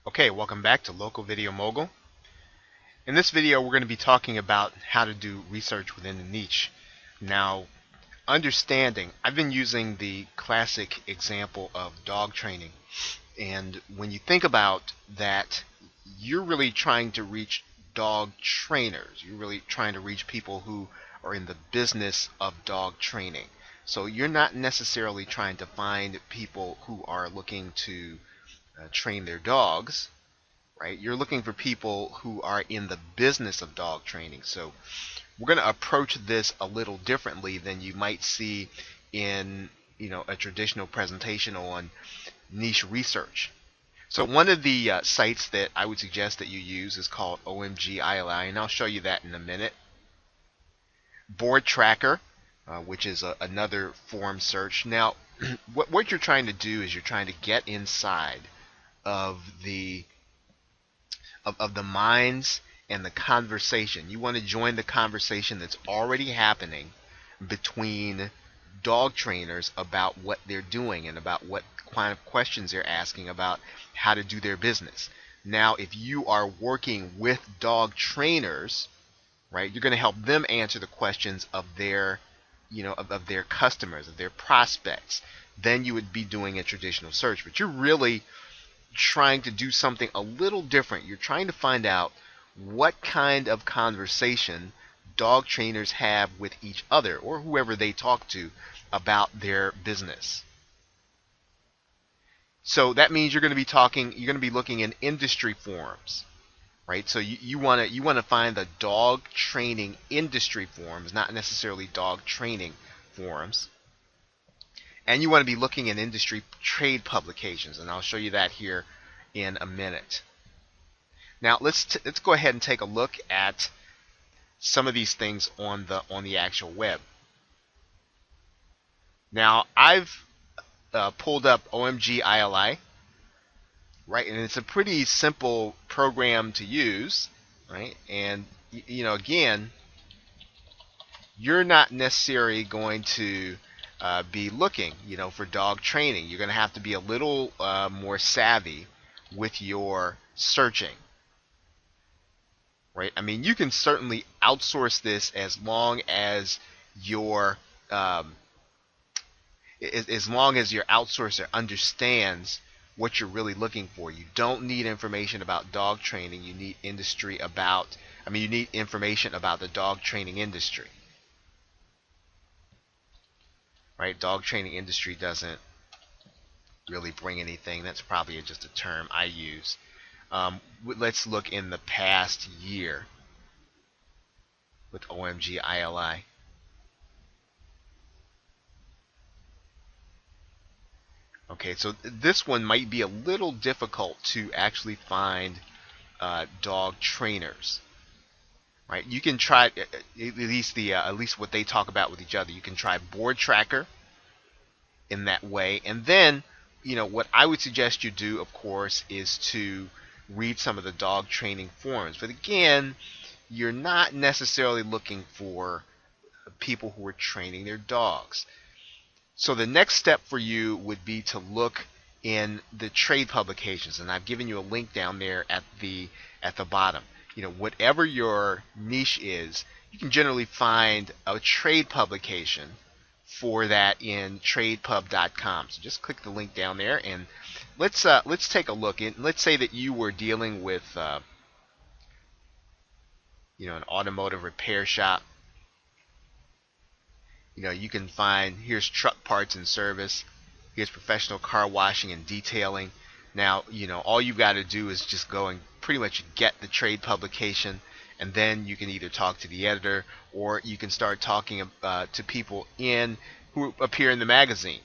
Okay, welcome back to Local Video Mogul. In this video, we're going to be talking about how to do research within a niche. Now, understanding, I've been using the classic example of dog training. And when you think about that, you're really trying to reach dog trainers. You're really trying to reach people who are in the business of dog training. So you're not necessarily trying to find people who are looking to train their dogs, right? You're looking for people who are in the business of dog training. So we're going to approach this a little differently than you might see in, a traditional presentation on niche research. So one of the sites that I would suggest that you use is called OMGILI, and I'll show you that in a minute. Board Tracker, which is another form search. Now, what you're trying to do is you're trying to get inside of the minds and the conversation. You want to join the conversation that's already happening between dog trainers about what they're doing and about what kind of questions they're asking about how to do their business. Now, if you are working with dog trainers, right, you're going to help them answer the questions of their, of their customers, of their prospects. Then you would be doing a traditional search, but you're really trying to do something a little different. You're trying to find out what kind of conversation dog trainers have with each other or whoever they talk to about their business. So that means you're going to be looking in industry forums, right? So you want to find the dog training industry forums, not necessarily dog training forums. And you want to be looking in industry trade publications, and I'll show you that here in a minute. Now let's go ahead and take a look at some of these things on the actual web. Now I've pulled up OMGILI, right, and it's a pretty simple program to use, right? And again, you're not necessarily going to be looking, for dog training. You're going to have to be a little more savvy with your searching, right? I mean, you can certainly outsource this as long as your outsourcer understands what you're really looking for. You don't need information about dog training. You need you need information about the dog training industry. Right? Dog training industry doesn't really bring anything. That's probably just a term I use. Let's look in the past year with OMGILI. Okay, so this one might be a little difficult to actually find dog trainers. Right? You can try at least what they talk about with each other. You can try Board Tracker in that way, and then what I would suggest you do, of course, is to read some of the dog training forums. But again, you're not necessarily looking for people who are training their dogs. So the next step for you would be to look in the trade publications, and I've given you a link down there at the bottom. Whatever your niche is, you can generally find a trade publication for that in tradepub.com. So just click the link down there, and let's take a look. Let's say that you were dealing with an automotive repair shop. You can find, here's truck parts and service, here's professional car washing and detailing. Now, all you've got to do is just go and pretty much get the trade publication, and then you can either talk to the editor or you can start talking to people who appear in the magazine,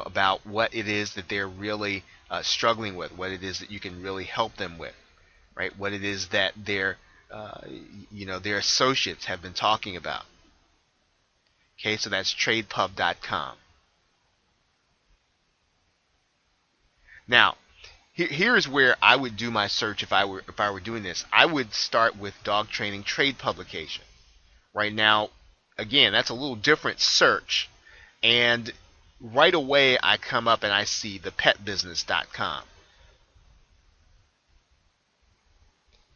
about what it is that they're really struggling with, what it is that you can really help them with, right? What it is that their associates have been talking about. Okay, so that's tradepub.com. Now, here's where I would do my search if I were doing this. I would start with dog training trade publication. Right now, again, that's a little different search, and right away I come up and I see the petbusiness.com.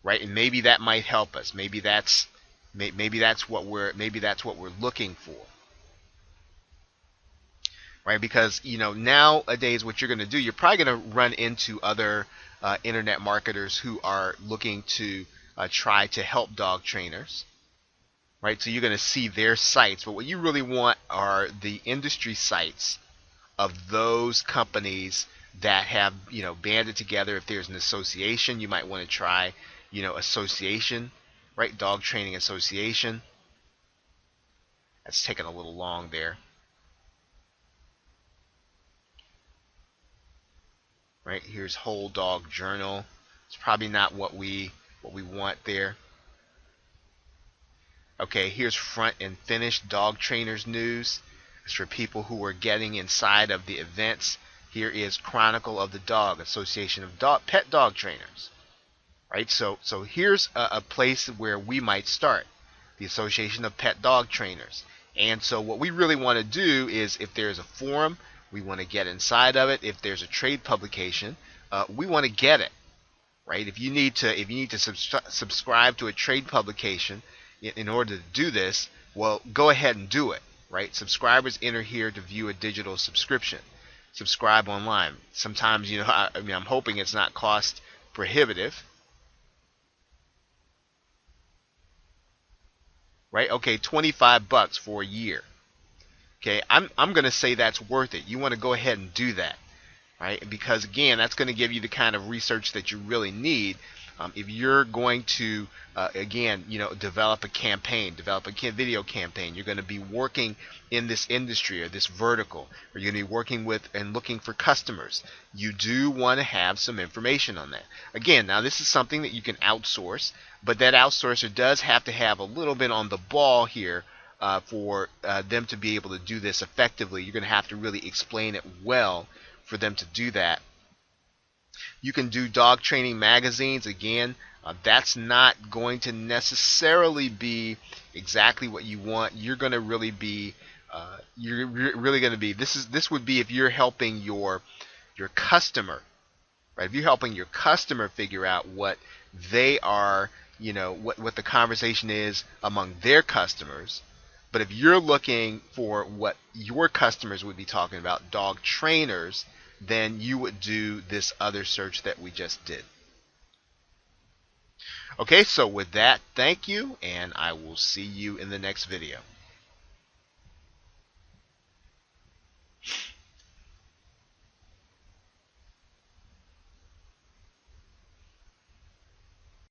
right? And maybe that might help us. Maybe that's what we're looking for, right? Because nowadays what you're going to do, you're probably going to run into other internet marketers who are looking to try to help dog trainers, right? So you're going to see their sites, but what you really want are the industry sites of those companies that have banded together. If there's an association, you might want to try association, right? Dog Training Association. That's taking a little long there, right? Here's Whole Dog Journal. It's probably not what we want there. Okay, here's Front and Finish Dog Trainers News. It's for people who are getting inside of the events. Here is Chronicle of the Dog, Association of Pet Dog Trainers. Right, so here's a place where we might start, the Association of Pet Dog Trainers. And so what we really want to do is, if there's a forum, we want to get inside of it. If there's a trade publication, we want to get it. Right? If you need to subscribe to a trade publication in order to do this, well, go ahead and do it. Right? Subscribers enter here to view a digital subscription. Subscribe online. Sometimes, I'm hoping it's not cost prohibitive. Right? Okay, $25 for a year. Okay, I'm going to say that's worth it. You want to go ahead and do that. Right? Because again, that's going to give you the kind of research that you really need if you're going to again, develop a campaign, develop a video campaign. You're going to be working in this industry or this vertical, or you're going to be working with and looking for customers. You do want to have some information on that. Again, now this is something that you can outsource, but that outsourcer does have to have a little bit on the ball here for them to be able to do this effectively. You're going to have to really explain it well for them to do that. You can do dog training magazines. Again, that's not going to necessarily be exactly what you want. You're going to really be this would be if you're helping your customer, right? If you're helping your customer figure out what they are, what the conversation is among their customers. But if you're looking for what your customers would be talking about, dog trainers, then you would do this other search that we just did. Okay, so with that, thank you, and I will see you in the next video.